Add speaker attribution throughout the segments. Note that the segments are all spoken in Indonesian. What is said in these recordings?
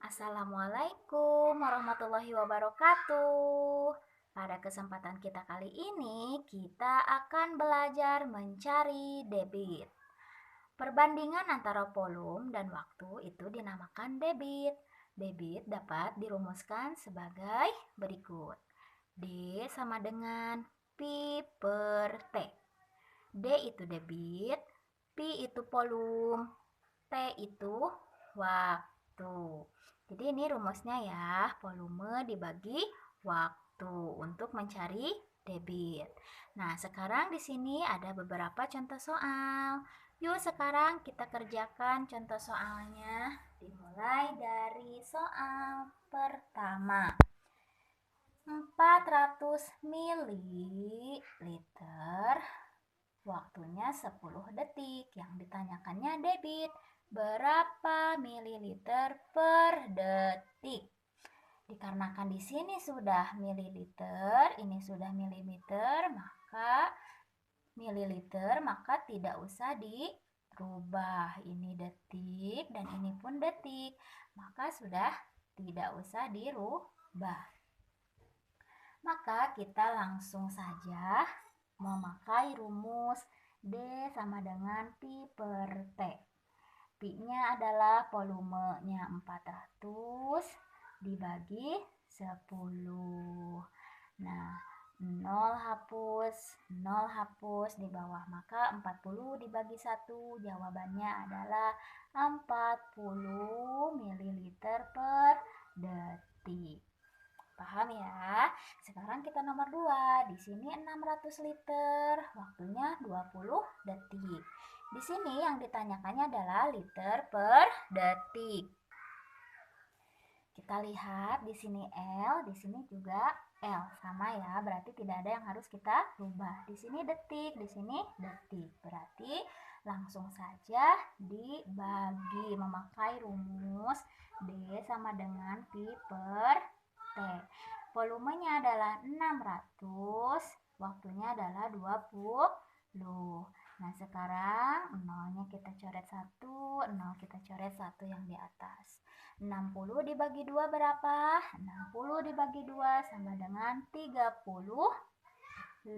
Speaker 1: Assalamualaikum warahmatullahi wabarakatuh. Pada kesempatan kita kali ini, kita akan belajar mencari debit. Perbandingan antara volume dan waktu itu dinamakan debit. Debit dapat dirumuskan sebagai berikut. D sama dengan Pi per T. D itu debit, Pi itu volume, T itu waktu. Jadi ini rumusnya ya, volume dibagi waktu untuk mencari debit. Nah, sekarang di sini ada beberapa contoh soal. Yuk sekarang kita kerjakan contoh soalnya. Dimulai dari soal pertama. 400 ml, waktunya 10 detik. Yang ditanyakannya debit. Berapa mililiter per detik? Dikarenakan di sini sudah mililiter, ini sudah milimeter, maka tidak usah dirubah. Ini detik dan ini pun detik, maka sudah tidak usah dirubah. Maka kita langsung saja memakai rumus D sama dengan Pi per T. Pi-nya adalah volumenya 400 dibagi 10. Nah, 0 hapus di bawah, maka 40 dibagi 1, jawabannya adalah 40 ml per detik. Paham ya? Sekarang kita nomor 2. Di sini 600 liter, waktunya 20 detik. Di sini yang ditanyakannya adalah liter per detik. Kita lihat di sini L, di sini juga L, sama ya, berarti tidak ada yang harus kita rubah. Di sini detik, di sini detik. Berarti langsung saja dibagi memakai rumus D sama dengan Pi per T. Volumenya adalah 600, waktunya adalah 20. Nah, sekarang nolnya kita coret 1, 0 kita coret 1 yang di atas. 60 dibagi 2 berapa? 60 dibagi 2 sama dengan 30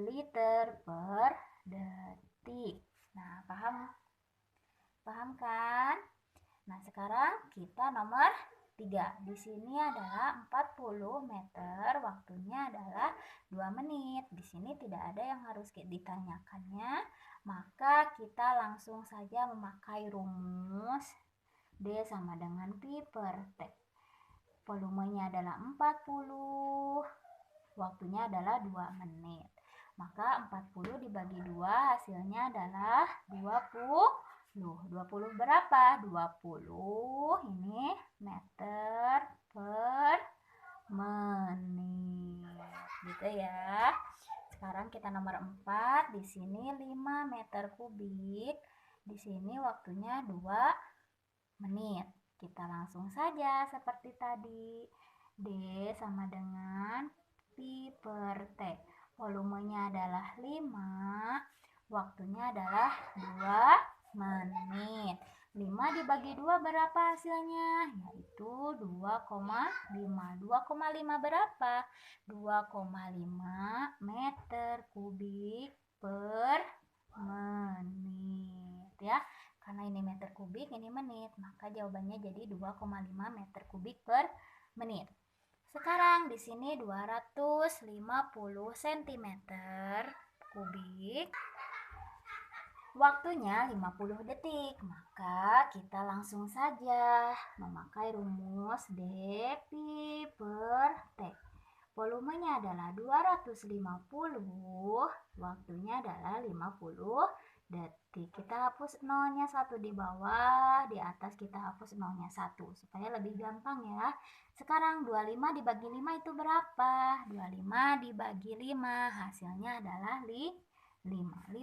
Speaker 1: liter per detik. Nah, paham kan? Nah, sekarang kita nomor 3. Di sini adalah 40 meter, waktunya adalah 2 menit. Di sini tidak ada yang harus ditanyakannya, maka kita langsung saja memakai rumus D sama dengan Pi per T. Volumenya adalah 40, waktunya adalah 2 menit. Maka 40 dibagi 2 hasilnya adalah 20. 20 berapa? 20 ini meter per menit. Gitu ya. Sekarang kita nomor 4. Di sini 5 meter kubik. Di sini waktunya 2 menit. Kita langsung saja seperti tadi. D sama dengan Pi per T. Volumenya adalah 5, waktunya adalah 2 menit. 5 dibagi 2 berapa hasilnya? Yaitu 2,5. 2,5 berapa? 2,5 meter kubik per menit ya. Karena ini meter kubik, ini menit, maka jawabannya jadi 2,5 meter kubik per menit. Sekarang di sini 250 cm kubik. Waktunya 50 detik, maka kita langsung saja memakai rumus D Pi per T. Volumenya adalah 250, waktunya adalah 50 detik. Kita hapus nolnya 1 di bawah, di atas kita hapus nolnya 1 supaya lebih gampang ya. Sekarang 25 dibagi 5 itu berapa? 25 dibagi 5 hasilnya adalah 5. 5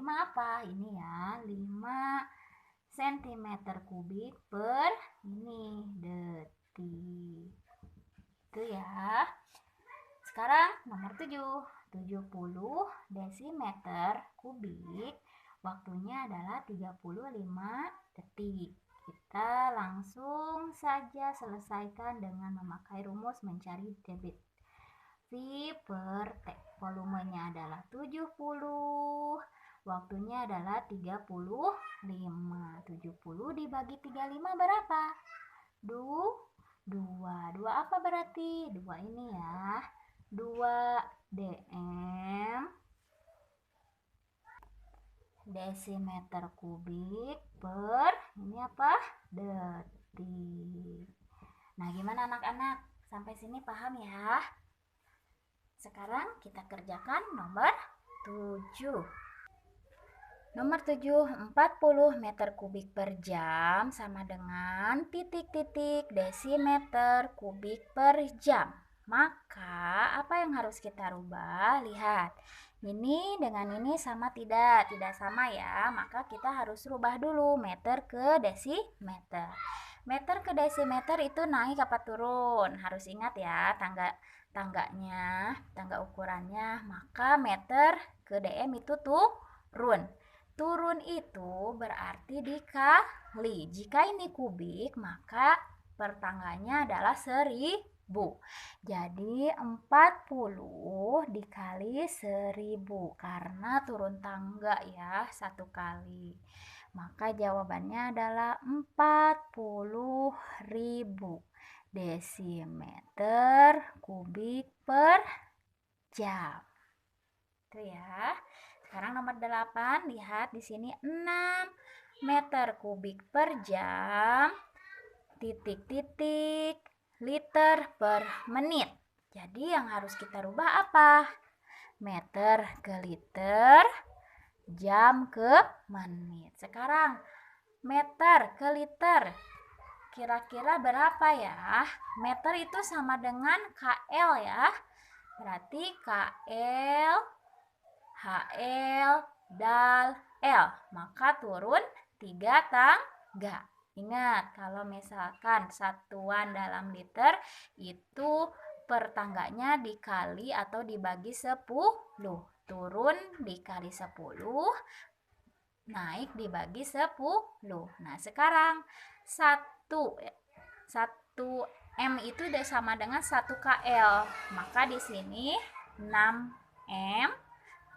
Speaker 1: apa? Ini ya, 5 cm kubik per ini detik. Itu ya. Sekarang nomor 7. 70 desimeter kubik, waktunya adalah 35 detik. Kita langsung saja selesaikan dengan memakai rumus mencari debit. V per T. Volumenya adalah 70. Waktunya adalah 35. 70 dibagi 35 berapa? 2. 2 apa berarti? 2 ini ya. 2 dm desimeter kubik per ini apa? Detik. Nah, gimana anak-anak? Sampai sini paham ya? Sekarang kita kerjakan nomor 7. Nomor 7, 40 meter kubik per jam sama dengan titik-titik desimeter kubik per jam. Maka apa yang harus kita rubah? Lihat, ini dengan ini sama tidak? Tidak sama ya, maka kita harus rubah dulu meter ke desimeter. Meter ke desimeter itu naik apa turun? Harus ingat ya tangga ukurannya. Maka meter ke dm itu turun. Turun itu berarti dikali. Jika ini kubik, maka per tangganya adalah 1000. Jadi 40 dikali 1000 karena turun tangga ya, 1 kali. Maka jawabannya adalah 40.000 desimeter kubik per jam. Itu ya. Sekarang nomor 8, lihat di sini 6 meter kubik per jam, titik-titik, liter per menit. Jadi yang harus kita rubah apa? Meter ke liter, jam ke menit. Sekarang meter ke liter, kira-kira berapa ya? Meter itu sama dengan KL ya. Berarti KL, HL, dal, L. Maka turun 3 tangga. Ingat, kalau misalkan satuan dalam liter itu per tangganya dikali atau dibagi 10. Turun dikali 10, naik dibagi 10. Nah, sekarang 1 M itu sama dengan 1 KL. Maka di sini 6M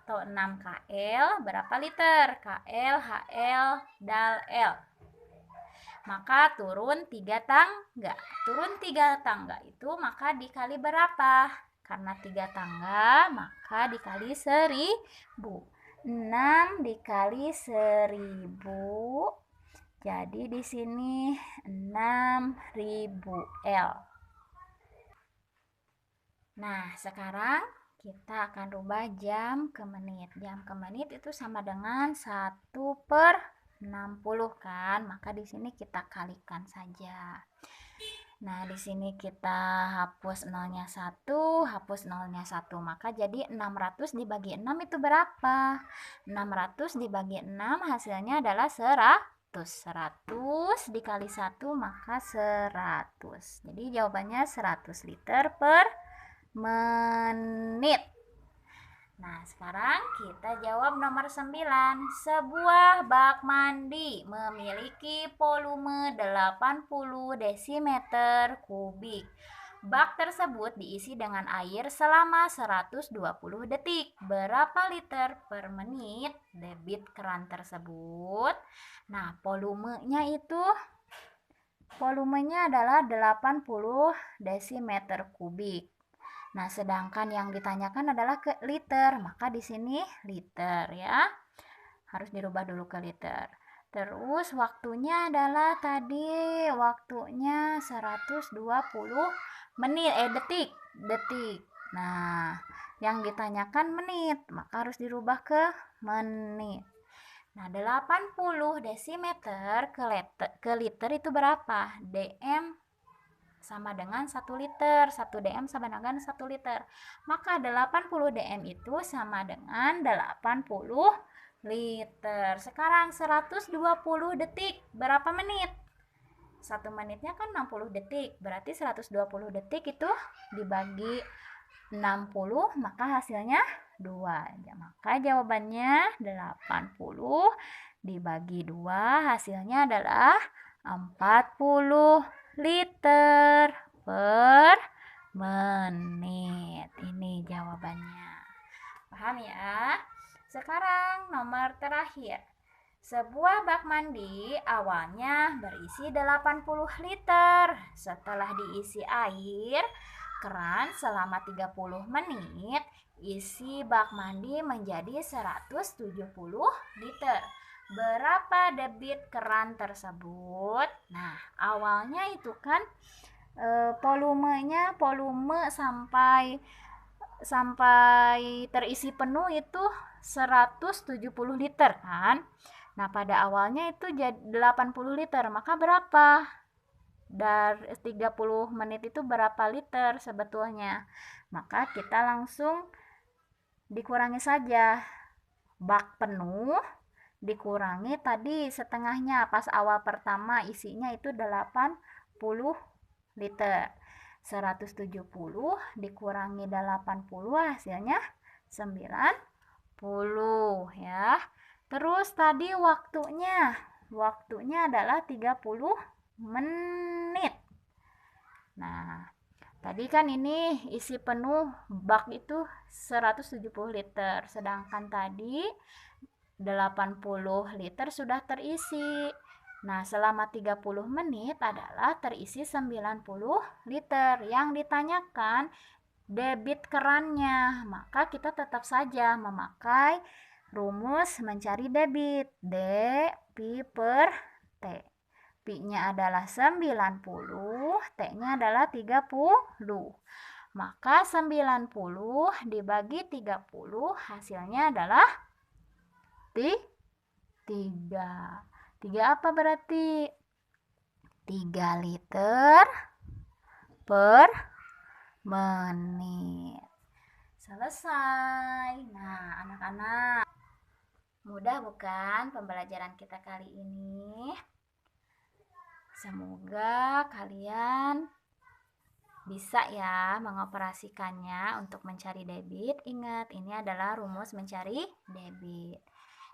Speaker 1: atau 6 KL berapa liter? KL, HL, dal, L. Maka turun 3 tangga. Turun 3 tangga itu maka dikali berapa? Karena 3 tangga, maka dikali 1000. 6 dikali 1000. Jadi di sini 6000 L. Nah, sekarang kita akan rubah jam ke menit. Jam ke menit itu sama dengan 1/60 kan? Maka di sini kita kalikan saja. Nah, di sini kita hapus nolnya 1, hapus nolnya 1. Maka jadi 600 dibagi 6 itu berapa? 600 dibagi 6 hasilnya adalah 100. 100 dikali 1 maka 100. Jadi jawabannya 100 liter per menit. Nah, sekarang kita jawab nomor 9. Sebuah bak mandi memiliki volume 80 desimeter kubik. Bak tersebut diisi dengan air selama 120 detik. Berapa liter per menit debit keran tersebut? Nah, volumenya adalah 80 desimeter kubik. Nah, sedangkan yang ditanyakan adalah ke liter, maka di sini liter ya. Harus dirubah dulu ke liter. Terus waktunya adalah tadi waktunya 120 menit detik. Nah, yang ditanyakan menit, maka harus dirubah ke menit. Nah, 80 desimeter ke liter itu berapa? dm sama dengan 1 liter. 1 dm sama dengan 1 liter. Maka 80 dm itu sama dengan 80 liter. Sekarang 120 detik. Berapa menit? 1 menitnya kan 60 detik. Berarti 120 detik itu dibagi 60, maka hasilnya 2. Maka jawabannya 80 dibagi 2 hasilnya adalah 40 liter per menit. Ini jawabannya. Paham ya? Sekarang nomor terakhir. Sebuah bak mandi awalnya berisi 80 liter. Setelah diisi air keran selama 30 menit, isi bak mandi menjadi 170 liter. Berapa debit keran tersebut? Nah, awalnya itu kan volume sampai terisi penuh itu 170 liter kan. Nah, pada awalnya itu jadi 80 liter, maka berapa? Dari 30 menit itu berapa liter sebetulnya? Maka kita langsung dikurangi saja. Bak penuh dikurangi tadi setengahnya, pas awal pertama isinya itu 80 liter. 170 dikurangi 80 hasilnya 90 ya. Terus tadi waktunya adalah 30 menit. Nah, tadi kan ini isi penuh bak itu 170 liter, sedangkan tadi 80 liter sudah terisi. Nah, selama 30 menit adalah terisi 90 liter. Yang ditanyakan debit kerannya, maka kita tetap saja memakai rumus mencari debit. D pi per T. Pi-nya adalah 90, T-nya adalah 30. Maka 90 dibagi 30 hasilnya adalah 3. 3 apa berarti? 3 liter per menit. Selesai. Nah, anak-anak, mudah bukan pembelajaran kita kali ini? Semoga kalian bisa ya mengoperasikannya untuk mencari debit. Ingat, ini adalah rumus mencari debit.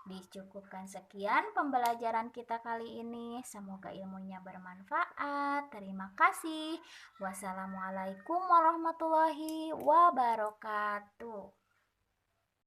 Speaker 1: Dicukupkan sekian pembelajaran kita kali ini. Semoga ilmunya bermanfaat. Terima kasih. Wassalamualaikum warahmatullahi wabarakatuh.